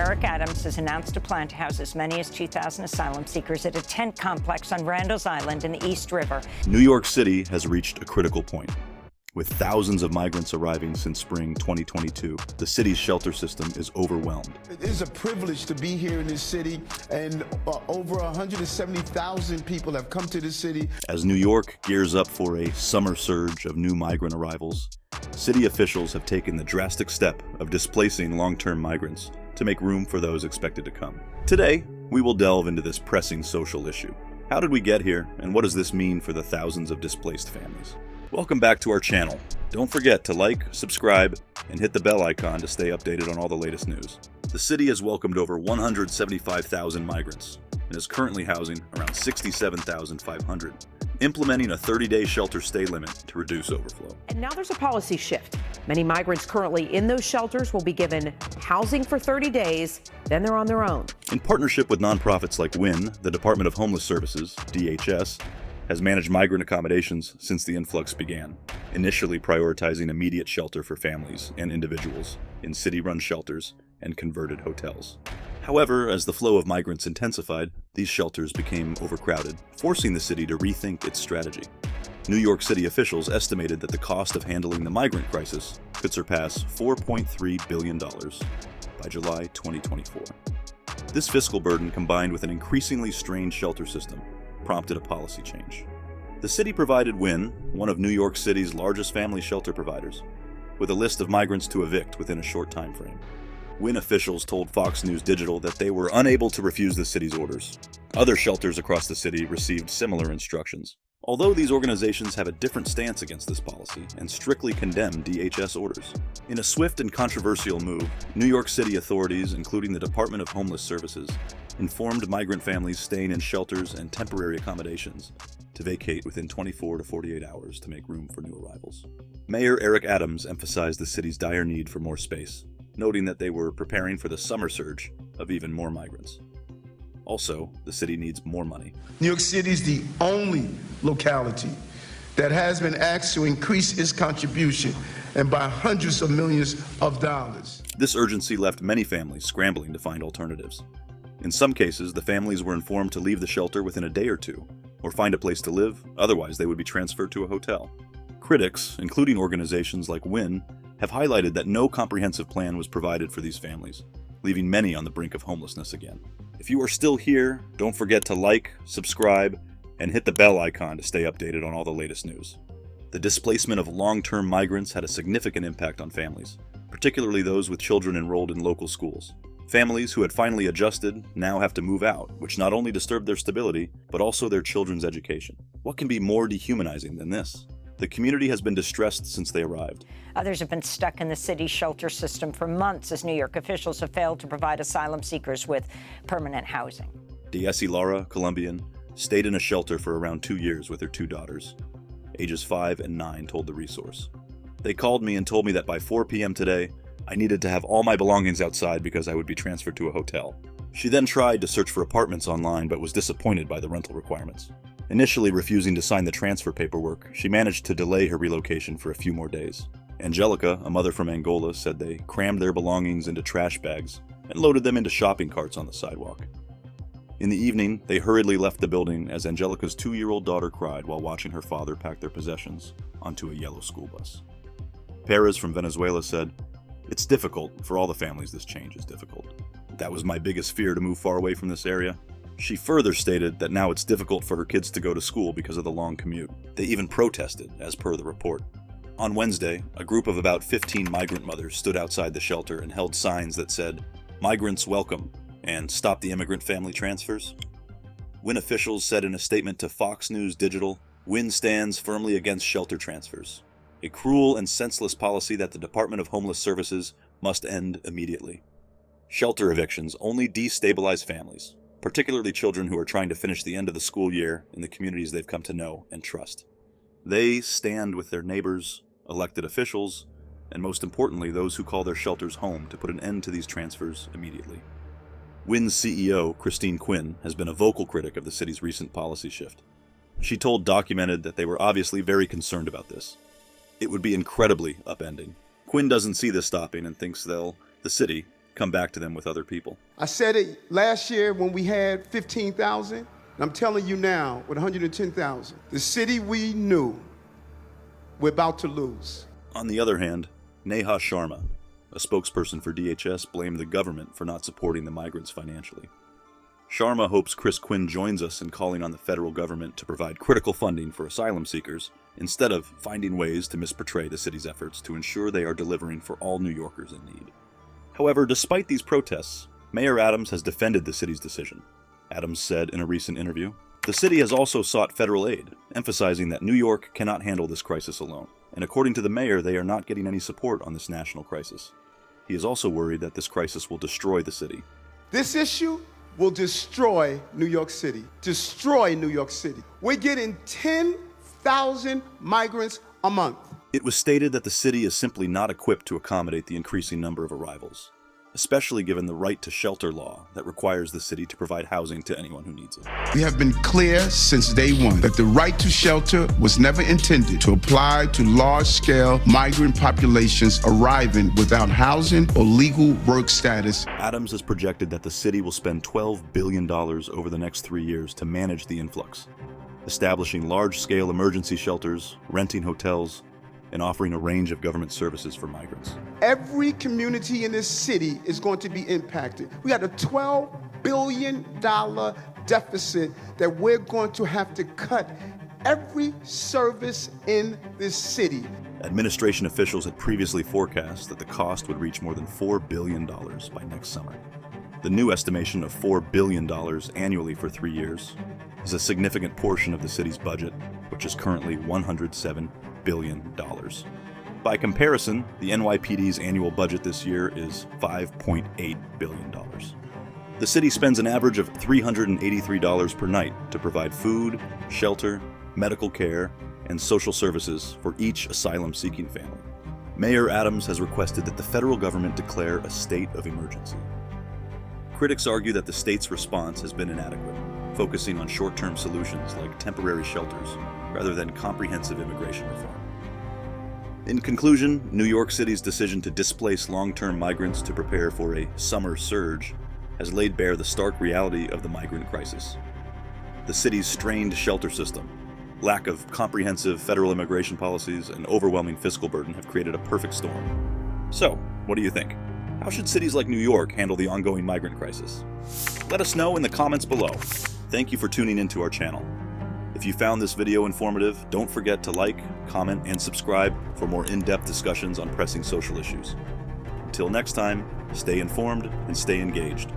Eric Adams has announced a plan to house as many as 2,000 asylum seekers at a tent complex on Randall's Island in the East River. New York City has reached a critical point. With thousands of migrants arriving since spring 2022, the city's shelter system is overwhelmed. It is a privilege to be here in this city, and over 170,000 people have come to this city. As New York gears up for a summer surge of new migrant arrivals, city officials have taken the drastic step of displacing long-term migrants to make room for those expected to come. Today, we will delve into this pressing social issue. How did we get here, and what does this mean for the thousands of displaced families? Welcome back to our channel. Don't forget to like, subscribe, and hit the bell icon to stay updated on all the latest news. The city has welcomed over 175,000 migrants and is currently housing around 67,500, implementing a 30-day shelter stay limit to reduce overflow. And now there's a policy shift. Many migrants currently in those shelters will be given housing for 30 days, then they're on their own. In partnership with nonprofits like WIN, the Department of Homeless Services, DHS, has managed migrant accommodations since the influx began, initially prioritizing immediate shelter for families and individuals in city-run shelters and converted hotels. However, as the flow of migrants intensified, these shelters became overcrowded, forcing the city to rethink its strategy. New York City officials estimated that the cost of handling the migrant crisis could surpass $4.3 billion by July 2024. This fiscal burden, combined with an increasingly strained shelter system, prompted a policy change. The city provided WIN, one of New York City's largest family shelter providers, with a list of migrants to evict within a short time frame. WIN officials told Fox News Digital that they were unable to refuse the city's orders. Other shelters across the city received similar instructions. Although these organizations have a different stance against this policy and strictly condemn DHS orders. In a swift and controversial move, New York City authorities, including the Department of Homeless Services, informed migrant families staying in shelters and temporary accommodations to vacate within 24 to 48 hours to make room for new arrivals. Mayor Eric Adams emphasized the city's dire need for more space, noting that they were preparing for the summer surge of even more migrants. Also, the city needs more money. New York City is the only locality that has been asked to increase its contribution, and by hundreds of millions of dollars. This urgency left many families scrambling to find alternatives. In some cases, the families were informed to leave the shelter within a day or two, or find a place to live, otherwise they would be transferred to a hotel. Critics, including organizations like WIN, have highlighted that no comprehensive plan was provided for these families, leaving many on the brink of homelessness again. If you are still here, don't forget to like, subscribe, and hit the bell icon to stay updated on all the latest news. The displacement of long-term migrants had a significant impact on families, particularly those with children enrolled in local schools. Families who had finally adjusted now have to move out, which not only disturbed their stability, but also their children's education. What can be more dehumanizing than this? The community has been distressed since they arrived. Others have been stuck in the city's shelter system for months as New York officials have failed to provide asylum seekers with permanent housing. Diesi Lara, Colombian, stayed in a shelter for around 2 years with her 2 daughters. Ages 5 and 9 told the resource. They called me and told me that by 4 p.m. today, I needed to have all my belongings outside because I would be transferred to a hotel. She then tried to search for apartments online but was disappointed by the rental requirements. Initially refusing to sign the transfer paperwork, she managed to delay her relocation for a few more days. Angelica, a mother from Angola, said they crammed their belongings into trash bags and loaded them into shopping carts on the sidewalk. In the evening, they hurriedly left the building as Angelica's 2-year-old daughter cried while watching her father pack their possessions onto a yellow school bus. Perez from Venezuela said, "It's difficult. For all the families, this change is difficult. That was my biggest fear, to move far away from this area." She further stated that now it's difficult for her kids to go to school because of the long commute. They even protested, as per the report. On Wednesday, a group of about 15 migrant mothers stood outside the shelter and held signs that said, "Migrants welcome," and "Stop the immigrant family transfers." WIN officials said in a statement to Fox News Digital, WIN stands firmly against shelter transfers, a cruel and senseless policy that the Department of Homeless Services must end immediately. Shelter evictions only destabilize families, particularly children who are trying to finish the end of the school year in the communities they've come to know and trust. They stand with their neighbors, elected officials, and most importantly, those who call their shelters home to put an end to these transfers immediately. WIN's CEO, Christine Quinn, has been a vocal critic of the city's recent policy shift. She told Documented that they were obviously very concerned about this. It would be incredibly upending. Quinn doesn't see this stopping and thinks the city, come back to them with other people. I said it last year when we had 15,000, and I'm telling you now with 110,000. The city we knew we're about to lose. On the other hand, Neha Sharma, a spokesperson for DHS, blamed the government for not supporting the migrants financially. Sharma hopes Chris Quinn joins us in calling on the federal government to provide critical funding for asylum seekers, instead of finding ways to misportray the city's efforts to ensure they are delivering for all New Yorkers in need. However, despite these protests, Mayor Adams has defended the city's decision. Adams said in a recent interview, "The city has also sought federal aid, emphasizing that New York cannot handle this crisis alone. And according to the mayor, they are not getting any support on this national crisis." He is also worried that this crisis will destroy the city. This issue will destroy New York City. Destroy New York City. We're getting 10,000 migrants a month. It was stated that the city is simply not equipped to accommodate the increasing number of arrivals, especially given the right to shelter law that requires the city to provide housing to anyone who needs it. We have been clear since day one that the right to shelter was never intended to apply to large-scale migrant populations arriving without housing or legal work status. Adams has projected that the city will spend $12 billion over the next 3 years to manage the influx, establishing large-scale emergency shelters, renting hotels, and offering a range of government services for migrants. Every community in this city is going to be impacted. We got a $12 billion deficit that we're going to have to cut every service in this city. Administration officials had previously forecast that the cost would reach more than $4 billion by next summer. The new estimation of $4 billion annually for 3 years is a significant portion of the city's budget, which is currently $107 billion. By comparison, the NYPD's annual budget this year is $5.8 billion. The city spends an average of $383 per night to provide food, shelter, medical care, and social services for each asylum-seeking family. Mayor Adams has requested that the federal government declare a state of emergency. Critics argue that the state's response has been inadequate, focusing on short-term solutions like temporary shelters rather than comprehensive immigration reform. In conclusion, New York City's decision to displace long-term migrants to prepare for a summer surge has laid bare the stark reality of the migrant crisis. The city's strained shelter system, lack of comprehensive federal immigration policies, and overwhelming fiscal burden have created a perfect storm. So, what do you think? How should cities like New York handle the ongoing migrant crisis? Let us know in the comments below. Thank you for tuning into our channel. If you found this video informative, don't forget to like, comment, and subscribe for more in-depth discussions on pressing social issues. Until next time, stay informed and stay engaged.